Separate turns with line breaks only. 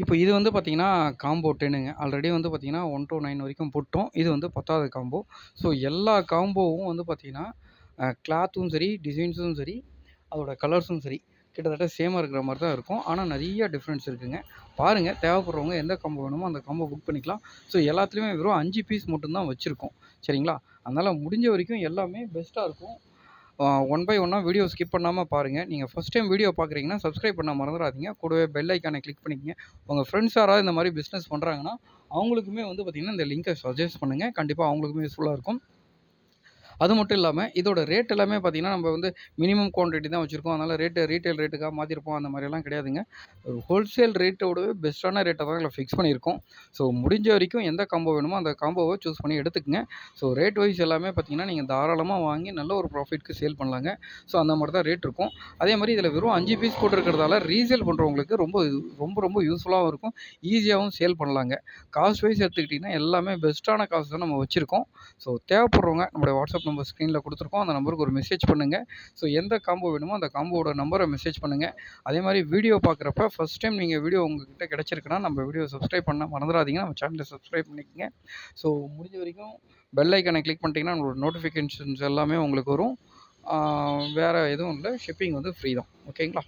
இப்போ இது வந்து பார்த்தீங்கன்னா, காம்போ 10ங்க. ஆல்ரெடி வந்து பார்த்தீங்கன்னா 1 டூ 9 வரைக்கும் போட்டோம். இது வந்து 10வது காம்போ. ஸோ எல்லா காம்போவும் வந்து பார்த்தீங்கன்னா, கிளாத்தும் சரி, டிசைன்ஸும் சரி, அதோட கலர்ஸும் சரி, கிட்டத்தட்ட சேமா இருக்கிற மாரி தான் இருக்கும். ஆனா நெறைய டிஃப்ரென்ஸ் இருக்குங்க. பாருங்க, தேவைப்படுறவங்க எந்த காம்போ வேணுமோ அந்த காம்போ புக் பண்ணிக்கலாம். ஸோ எல்லாத்துலயுமே வெறும் 5 பீஸ் மட்டும் தான் வச்சிருக்கோம். சரிங்களா? அதனால முடிஞ்ச வரைக்கும் எல்லாமே பெஸ்ட்டா இருக்கும். ஒன் பை ஒன்னா வீடியோ ஸ்கிப் பண்ணாம பாருங்க. நீங்க ஃபர்ஸ்ட் டைம் வீடியோ பார்க்குறீங்கன்னா, சப்ஸ்கிரைப் பண்ண மறந்துறாதீங்க. கூடவே பெல் ஐகானை கிளிக் பண்ணிக்கங்க. உங்க ஃப்ரெண்ட்ஸ் யாராவது இந்த மாரி பிசினஸ் பண்றாங்கன்னா, அவங்களுக்குமே வந்து பார்த்தீங்கன்னா, இந்த லிங்க்க சஜெஸ்ட் பண்ணுங்க. கண்டிப்பா அவங்களுக்குமே யூஸ்ஃபுல்லா இருக்கும். அது மட்டும் இல்லாம, இதோட ரேட் எல்லாமே பார்த்தீங்கன்னா, நம்ம வந்து மினிமம் குவான்டிட்டி தான் வச்சிருக்கோம். அதனால ரீட்டெயில் ரேட்டுக்காக மாத்திருப்போம் அந்த மாரியெல்லாம் கிடையாதுங்க. ஒரு ஹோல்சேல் ரேட்டோடவே பெஸ்ட்டான ரேட்ட தான் இதில ஃபிக்ஸ் பண்ணியிருக்கோம். ஸோ முடிஞ்ச வரைக்கும் எந்த காம்போ வேணுமோ அந்த காம்போவ சூஸ் பண்ணி எடுத்துக்கங்க. ஸோ ரேட் வைஸ் எல்லாமே பார்த்தீங்கன்னா, நீங்க தாராளமா வாங்கி நல்ல ஒரு ப்ராஃபிட்க்கு சேல் பண்ணலாங்க. ஸோ அந்த மாரி தான் ரேட் இருக்கும். அதே மாரி இதில வெறும் 5 பீஸ் போட்டிருக்கிறதால ரீசேல் பண்றவங்களுக்கு ரொம்ப யூஸ்ஃபுல்லாவும் இருக்கும். ஈஸியாவும் சேல் பண்ணலாங்க. காஸ்ட் வைஸ் எடுத்துக்கிட்டீங்கன்னா, எல்லாமே பெஸ்ட்டான காசு தான் நம்ம வச்சிருக்கோம். ஸோ தேவைப்படுறவங்க நம்முடைய வாட்ஸ்அப் நம்பர் ஸ்க்ரீனில் கொடுத்துருக்கோம். அந்த நம்பருக்கு ஒரு மெசேஜ் பண்ணுங்கள். ஸோ எந்த காம்போ வேணுமோ அந்த காம்போவோட நம்பரை மெசேஜ் பண்ணுங்கள். அதே மாதிரி வீடியோ பார்க்குறப்ப ஃபஸ்ட் டைம் நீங்கள் வீடியோ உங்ககிட்ட கிடச்சிருக்குன்னா நம்ம வீடியோ சப்ஸ்கிரைப் பண்ண மறந்துடாதீங்க. நம்ம சேனலை சப்ஸ்கிரைப் பண்ணிக்கங்க. ஸோ முடிஞ்ச வரைக்கும் பெல் ஐக்கனை கிளிக் பண்ணிட்டீங்கன்னா உங்களோட நோட்டிஃபிகேஷன்ஸ் எல்லாமே உங்களுக்கு வரும். வேறு எதுவும் இல்லை, ஷிப்பிங் வந்து ஃப்ரீ தான். ஓகேங்களா?